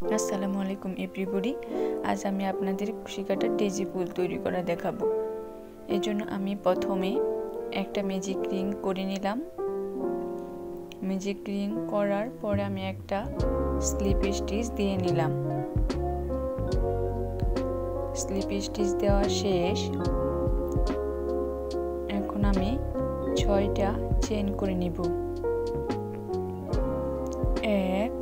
আসসালামু আলাইকুম এভরিবডি। আজ আমি আপনাদের কুশি কাটার ডেজি ফুল তৈরি করা দেখাবো। এই জন্য আমি প্রথমে একটা ম্যাজিক রিং করে নিলাম। ম্যাজিক রিং করার পরে আমি একটা স্লিপ স্টিচ দিয়ে নিলাম। স্লিপ স্টিচ দেওয়া শেষ। এখন আমি 6টা চেইন করে নিব। 1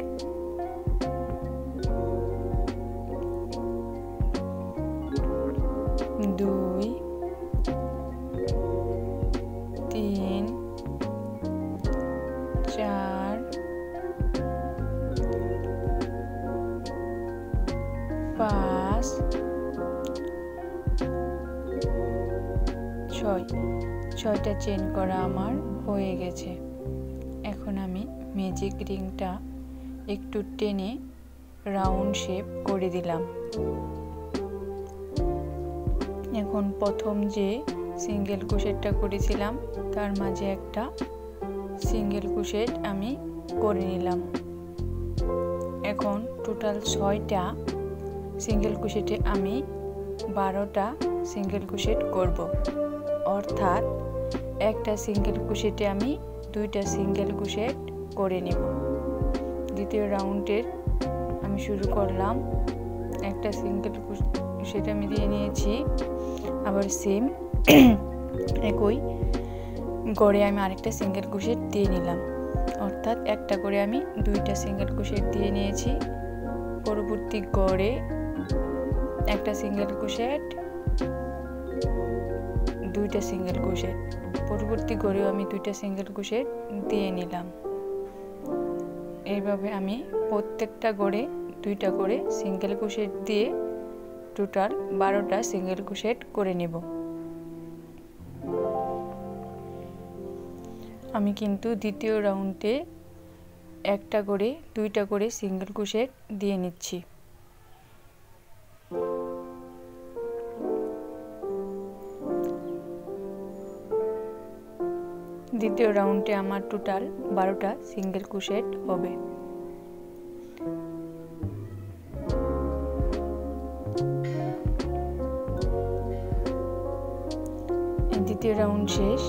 2 3 4 5 6টা চেইন করা আমার হয়ে গেছে। এখন আমি ম্যাজিক রিংটা একটু টেনে রাউন্ড শেপ করে দিলাম। এখন প্রথম যে সিঙ্গেল ক্রোশেটটা করেছিলাম তার মাঝে একটা সিঙ্গেল ক্রোশেট আমি করে নিলাম। এখন টোটাল 6টা সিঙ্গেল ক্রোশেটে আমি 12টা সিঙ্গেল ক্রোশেট করব, অর্থাৎ একটা সিঙ্গেল ক্রোশেটে আমি 2টা সিঙ্গেল ক্রোশেট করে নিব। দ্বিতীয় রাউন্ডের আমি শুরু করলাম। একটা সিঙ্গেল ক্রোশেট আমি দিয়ে নিয়েছি। আবার সেম একই গড়ে আমি আরেকটা সিঙ্গেল ক্রোশেট দিয়ে নিলাম, অর্থাৎ একটা করে আমি 2টা সিঙ্গেল ক্রোশেট দিয়ে নিয়েছি। পরবর্তী গড়ে একটা সিঙ্গেল ক্রোশেট, 2টা সিঙ্গেল ক্রোশেট। পরবর্তী গড়েও আমি 2টা সিঙ্গেল ক্রোশেট দিয়ে নিলাম। এইভাবে আমি প্রত্যেকটা গড়ে 2টা করে সিঙ্গেল ক্রোশেট দিয়ে টোটাল 12টা সিঙ্গেল ক্রোশেট করে নেব। আমি কিন্তু দ্বিতীয় রাউন্ডে একটা করে 2টা করে সিঙ্গেল ক্রোশেট দিয়ে নিচ্ছি। দ্বিতীয় রাউন্ডে আমার টোটাল 12টা সিঙ্গেল ক্রোশেট হবে। দ্বিতীয় রাউন্ড শেষ।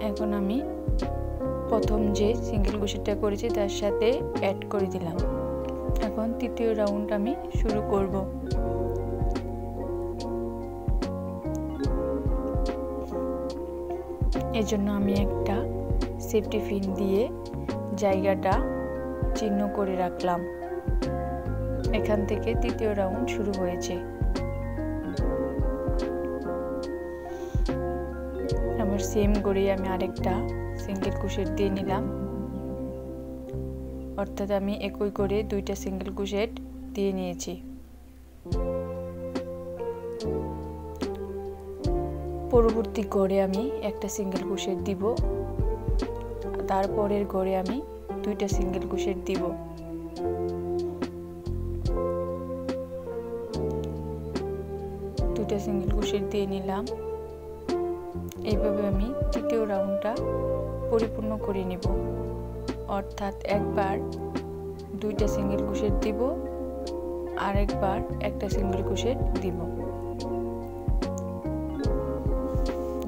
এখন আমি প্রথম যে সিঙ্গেল ক্রোশেটটা করেছি তার সাথে অ্যাড করে দিলাম। এখন তৃতীয় রাউন্ড আমি শুরু করব। এজন্য আমি একটা সেফটি পিন দিয়ে জায়গাটা চিহ্ন করে রাখলাম। এখান থেকে তৃতীয় রাউন্ড শুরু হয়েছে। আমার সেম করে আমি আরেকটা সিঙ্গেল ক্রোশেট দিয়ে নিলাম, অর্থাৎ আমি একই করে 2টা সিঙ্গেল ক্রোশেট দিয়ে নিয়েছি। পরবর্তী গড়ে আমি একটা সিঙ্গেল ক্রোশেট দিব, তারপরের গড়ে আমি 2টা সিঙ্গেল ক্রোশেট দিব। দুটা সিঙ্গেল ক্রোশেট দিয়ে নিলাম। এইভাবে আমি তৃতীয় রাউন্ডটা পরিপূর্ণ করে নিব, অর্থাৎ একবার 2টা সিঙ্গেল ক্রোশেট দিব, আর একবার একটা সিঙ্গেল ক্রোশেট দিব।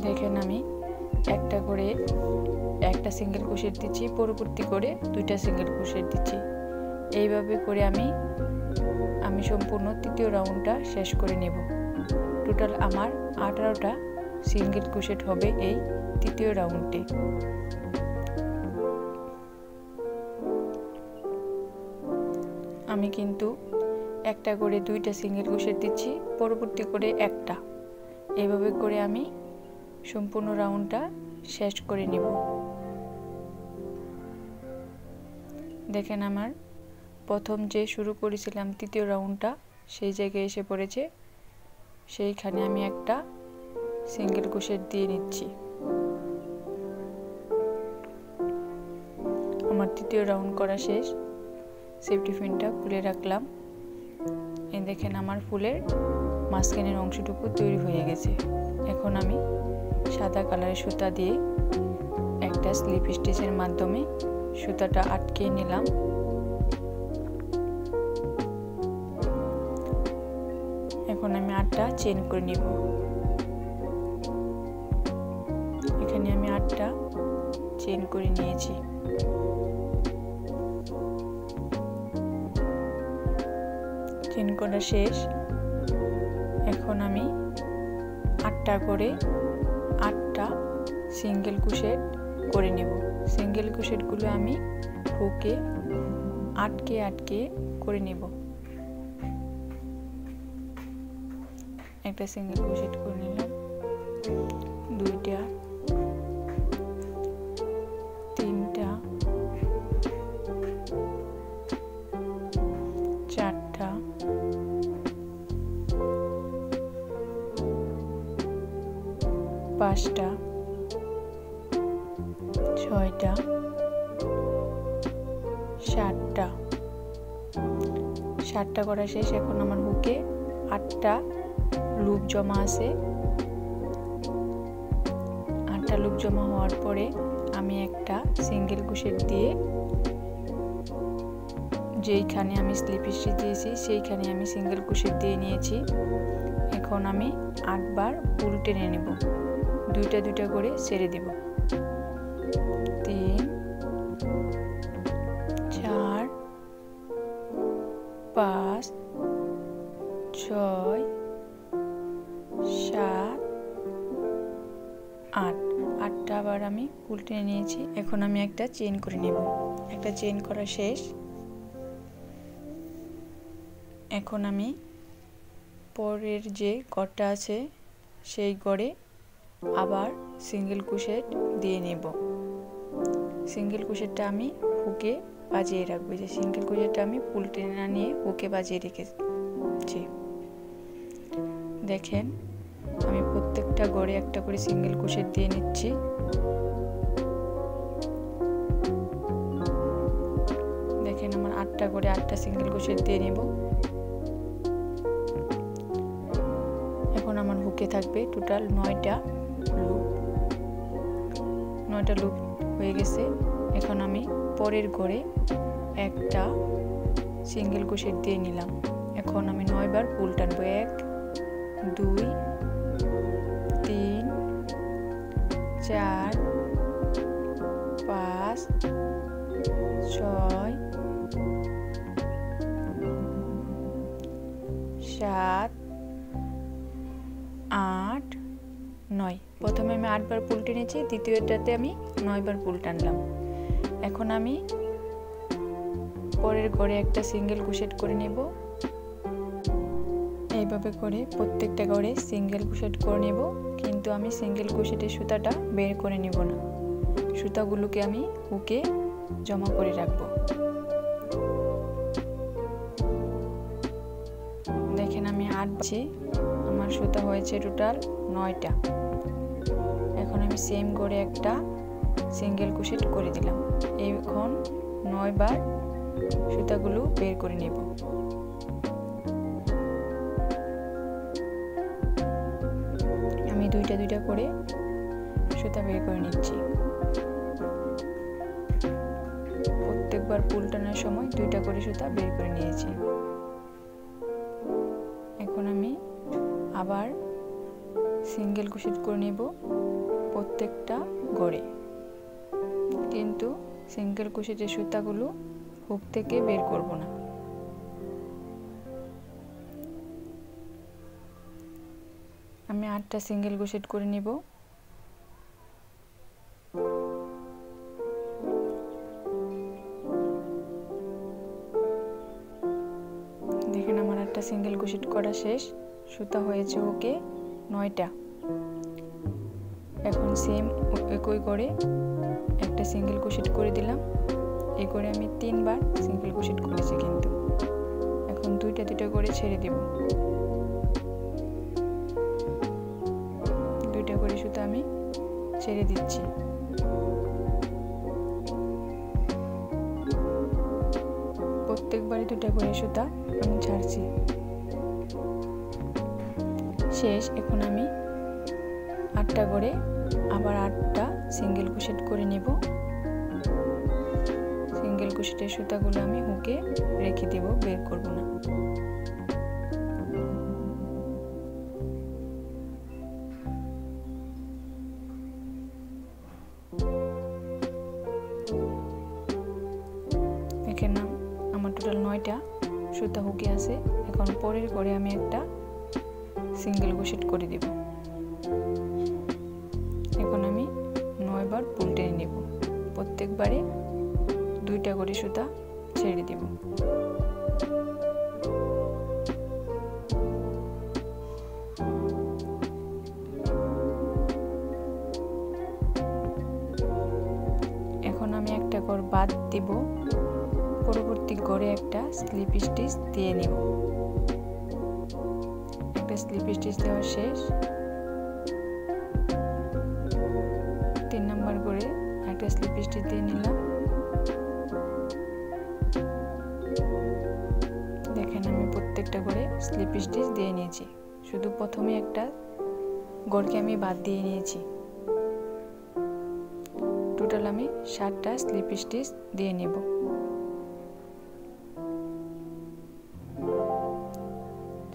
দেখেন আমি একটা করে একটা সিঙ্গেল ক্রোশেট দিচ্ছি, পরবর্তী করে 2টা সিঙ্গেল ক্রোশেট দিচ্ছি। এইভাবে করে আমি সম্পূর্ণ তৃতীয় রাউন্ডটা শেষ করে নেব। টোটাল আমার 18টা সিঙ্গেল ক্রোশেট হবে এই তৃতীয় রাউন্ডে। আমি কিন্তু একটা করে 2টা সিঙ্গেল ক্রোশেট দিচ্ছি, পরবর্তী করে একটা। এইভাবে করে আমি সম্পূর্ণ রাউন্ডটা শেষ করে নিব। দেখেন আমার প্রথম যে শুরু করেছিলাম তৃতীয় রাউন্ডটা সেই জায়গায় এসে পড়েছে। সেইখানে আমি একটা সিঙ্গেল ক্রোশেট দিয়ে নিচ্ছি। আমার তৃতীয় রাউন্ড করা শেষ। সেফটি পিনটা খুলে রাখলাম। এই দেখেন আমার ফুলের মাঝখানের অংশটুকু তৈরি হয়ে গেছে। এখন আমি সাদা কালারের সুতা দিয়ে একটা স্লিপ স্টিচের মাধ্যমে সুতাটা আটকে নিলাম। এখন আমি 8টা চেইন করে নিব। এখানে আমি 8টা চেইন করে নিয়েছি। চেইন করা শেষ। এখন আমি 8টা করে 8টা সিঙ্গেল ক্রোশেট করে নেব। সিঙ্গেল ক্রোশেটগুলো আমি হুকে আটকে আটকে করে নেব। একটা সিঙ্গেল ক্রোশেট করে নিলাম, 2টা, 3টা, 4টা, 5টা, 6টা, 7টা। 7টা করা শেষ। এখন আমার হুকে 8টা লুপ জমা আছে। 8টা লুপ জমা হওয়ার পরে আমি একটা সিঙ্গেল ক্রোশেট দিয়ে যেইখানে আমি স্লিপ স্টিচ দিয়েছি সেইখানে আমি সিঙ্গেল ক্রোশেট দিয়ে নিয়েছি। এখন আমি 8 বার পুল টেনে নেব, 2টা 2টা করে ছেড়ে দেব। 3, 4, 5, 6, 7, 8। 8টা আবার আমি পুল টেনে নিয়েছি। এখন আমি একটা চেইন করে নেব। একটা চেইন করা শেষ। এখন আমি পরের যে ঘরটা আছে সেই ঘরে আবার সিঙ্গেল ক্রোশেট দিয়ে নেব। সিঙ্গেল ক্রোশেটটা আমি হুকে বাজিয়ে রাখবো। যে সিঙ্গেল ক্রোশেটটা আমি পুল টেনে না নিয়ে হুকে বাজিয়ে রেখেছি। দেখেন আমি প্রত্যেকটা ঘরে একটা করে সিঙ্গেল ক্রোশেট দিয়ে নিচ্ছি। দেখেন আমার 8টা করে 8টা সিঙ্গেল ক্রোশেট দিয়ে নেব। এখন আমার হুকে থাকবে টোটাল 9টা লুপ। 9টা লুপ হয়ে গেছে। এখন আমি পরের ঘরে একটা সিঙ্গেল ক্রোশেট দিয়ে নিলাম। এখন আমি 9 বার পুল টানবো। 1, 2, 3, 4, 5, 6, 7, 8, 9। প্রথমে আমি 8 বার পুল টেনেছি, দ্বিতীয়টাতে আমি 9 বার পুল টানলাম। এখন আমি পরের ঘরে একটা সিঙ্গেল ক্রোশেট করে নেব। এইভাবে করে প্রত্যেকটা ঘরে সিঙ্গেল ক্রোশেট করে নেব, কিন্তু আমি সিঙ্গেল ক্রোশেটের সুতাটা বের করে নেব না। সুতাগুলোকে আমি হুকে জমা করে রাখব। দেখেন আমি 8 বারছি, আমার সুতা হয়েছে টোটাল 9টা। এখন আমি সেম ঘরে একটা সিঙ্গেল ক্রোশেট করে দিলাম। এখন 9 বার সুতাগুলো বের করে নেব। আমি 2টা 2টা করে সুতা বের করে নিচ্ছি। প্রত্যেকবার পুল টানার সময় 2টা করে সুতা বের করে নিয়েছি। এখন আমি আবার সিঙ্গেল ক্রোশেট করে নেব প্রত্যেকটা ঘরে, কিন্তু সিঙ্গেল ক্রোশেটের সুতাগুলো হুক থেকে বের করব না। আমি 8টা সিঙ্গেল ক্রোশেট করে নেব। দেখেন আমার 8টা সিঙ্গেল ক্রোশেট করা শেষ। সুতা হয়েছে ওকে 9টা। এখন সেম একই করে একটা সিঙ্গেল ক্রোশেট করে দিলাম। এই করে আমি 3 বার সিঙ্গেল ক্রোশেট করেছি, কিন্তু এখন 2টা 2টা করে ছেড়ে দেব। 2টা করে সুতা আমি ছেড়ে দিচ্ছি। প্রত্যেকবারই 2টা করে সুতা আমি ছাড়ছি। শেষ। এখন আমি 8টা করে আবার 8টা সিঙ্গেল ক্রোশেট করে নেব। সিঙ্গেল ক্রোশেটের সুতাগুলো আমি হুকে রেখে দেব, বের করব না। 9টা সুতা হুকে আছে। এখন পরের ঘরে আমি একটা সিঙ্গেল ক্রোশেট করে দিব। এখন আমি 9 বার পুল টেনে নেব। প্রত্যেকবারে 2টা করে সুতা ছেড়ে দিব। এখন আমি একটা ঘর বাদ দিব, পরবর্তী ঘরে একটা স্লিপ স্টিচ দিয়ে নেব। একটা স্লিপ স্টিচ দেওয়া শেষ। 3 নাম্বার ঘরে একটা স্লিপ স্টিচ দিয়ে নিলাম। দেখেন আমি প্রত্যেকটা ঘরে স্লিপ স্টিচ দিয়ে নিয়েছি। শুধু প্রথমে একটা ঘরকে আমি বাদ দিয়ে নিয়েছি। টোটাল আমি 7টা স্লিপ স্টিচ দিয়ে নেব।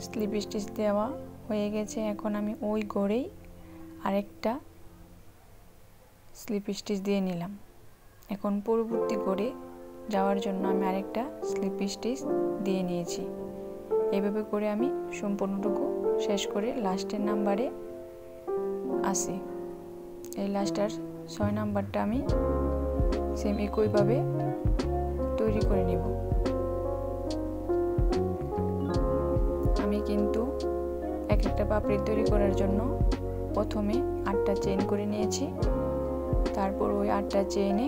স্লিপ স্টিচ দেওয়া হয়ে গেছে। এখন আমি ওই ঘরেই আরেকটা স্লিপ স্টিচ দিয়ে নিলাম। এখন পরবর্তী ঘরে যাওয়ার জন্য আমি আরেকটা স্লিপ স্টিচ দিয়ে নিয়েছি। এভাবে করে আমি সম্পূর্ণটুকু শেষ করে লাস্টের নাম্বারে আসি। এই লাস্টের 6 নাম্বারটা আমি সেম একইভাবে তৈরি করে নেব। আমি কিন্তু এক একটা পাপড়ি তৈরি করার জন্য প্রথমে 8টা চেইন করে নিয়েছি। তারপর ওই 8টা চেইনে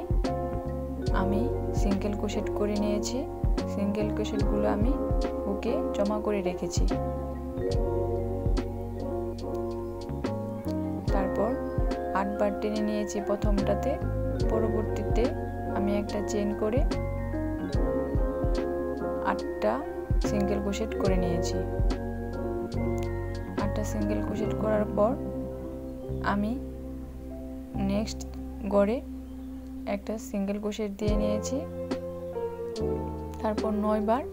আমি সিঙ্গেল ক্রোশেট করে নিয়েছি। সিঙ্গেল ক্রোশেটগুলো আমি হুকে জমা করে রেখেছি। তারপর 8 বার টেনে নিয়েছি প্রথমটাতে। পরবর্তীতে আমি একটা চেইন করে 8টা সিঙ্গেল ক্রোশেট করে নিয়েছি। 8টা সিঙ্গেল ক্রোশেট করার পর আমি নেক্সট ঘরে একটা সিঙ্গেল ক্রোশেট দিয়ে নিয়েছি। তারপর 9 বার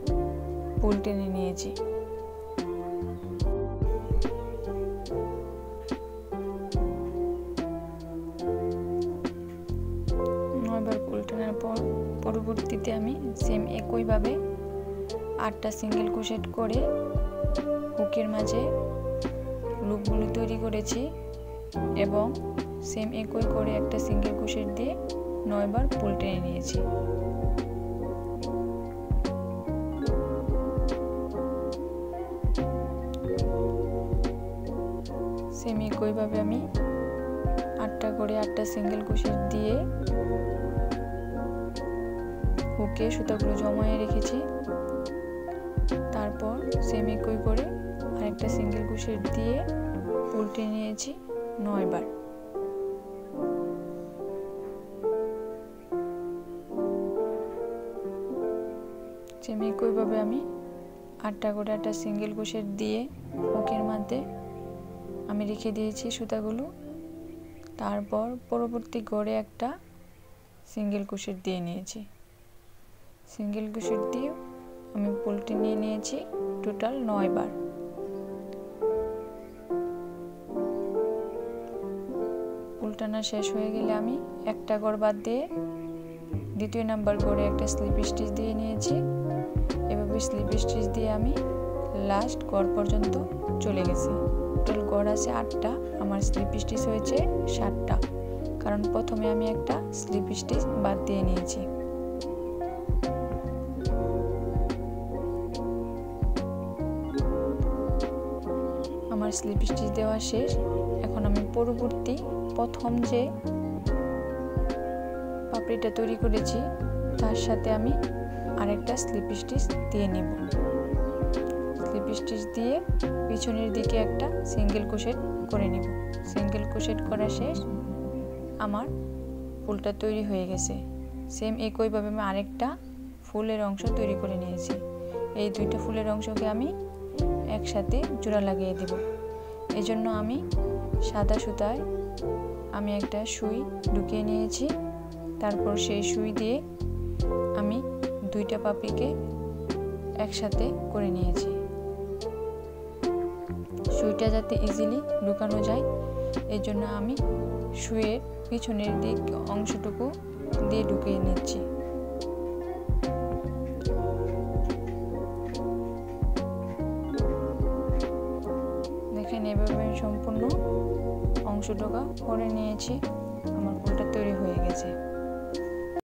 পুল টেনে নিয়েছি। 9 বার পুল টেনার পর পরবর্তীতে আমি সেম একইভাবে 8টা সিঙ্গেল ক্রোশেট করে হুকের মাঝে লুপগুলো তৈরি করেছি এবং সেম একই করে একটা সিঙ্গেল ক্রোশেট দিয়ে 9 বার পুল টেনে নিয়েছি। সেম একইভাবে আমি 8টা করে 8টা সিঙ্গেল ক্রোশেট দিয়ে হুকে সুতাগুলো জমায়ে রেখেছি। তারপর সেম একই করে আরেকটা সিঙ্গেল ক্রোশেট দিয়ে পুল টেনে নিয়েছি 9 বার। সেম একইভাবে আমি 8টা করে 8টা সিঙ্গেল ক্রোশেট দিয়ে হুকের মধ্যে আমি রেখে দিয়েছি সুতাগুলো। তারপর পরবর্তী ঘরে একটা সিঙ্গেল ক্রোশেট দিয়ে নিয়েছি। সিঙ্গেল ক্রোশেট দিয়ে আমি পুল টেনে নিয়েছি টোটাল 9 বার। পুল টানা শেষ হয়ে গেলে আমি একটা ঘর বাদ দিয়ে দ্বিতীয় নাম্বার ঘরে একটা স্লিপ স্টিচ দিয়ে নিয়েছি। এভাবে স্লিপ স্টিচ দিয়ে আমি লাস্ট ঘর পর্যন্ত চলে গেছি। টোটাল ঘর আছে 8টা, আমার স্লিপ স্টিচ হয়েছে 7টা, কারণ প্রথমে আমি একটা স্লিপ স্টিচ বাদ দিয়ে নিয়েছি। আমার স্লিপ স্টিচ দেওয়া শেষ। এখন আমি পরবর্তী প্রথম যে পাপড়িটা তৈরি করেছি তার সাথে আমি আরেকটা স্লিপ স্টিচ দিয়ে নেব। স্লিপ স্টিচ দিয়ে পিছনের দিকে একটা সিঙ্গেল ক্রোশেট করে নেব। সিঙ্গেল ক্রোশেট করা শেষ। আমার ফুলটা তৈরি হয়ে গেছে। সেম একইভাবে আমি আরেকটা ফুলের অংশ তৈরি করে নিয়েছি। এই 2টা ফুলের অংশকে আমি একসাথে জোড়া লাগিয়ে দেব। এজন্য আমি সাদা সুতায় আমি একটা সুই ঢুকিয়ে নিয়েছি। তারপর সেই সুই দিয়ে আমি 2টা পাপড়িকে একসাথে করে নিয়েছি। সুইটা যাতে ইজিলি ঢুকানো যায় এই জন্য আমি সুইয়ের পিছনের দিক অংশটুকু দিয়ে ঢুকিয়ে নিচ্ছি। এভাবে আমি সম্পূর্ণ অংশটুকু করে নিয়েছি। আমার ফুলটা তৈরি হয়ে গেছে।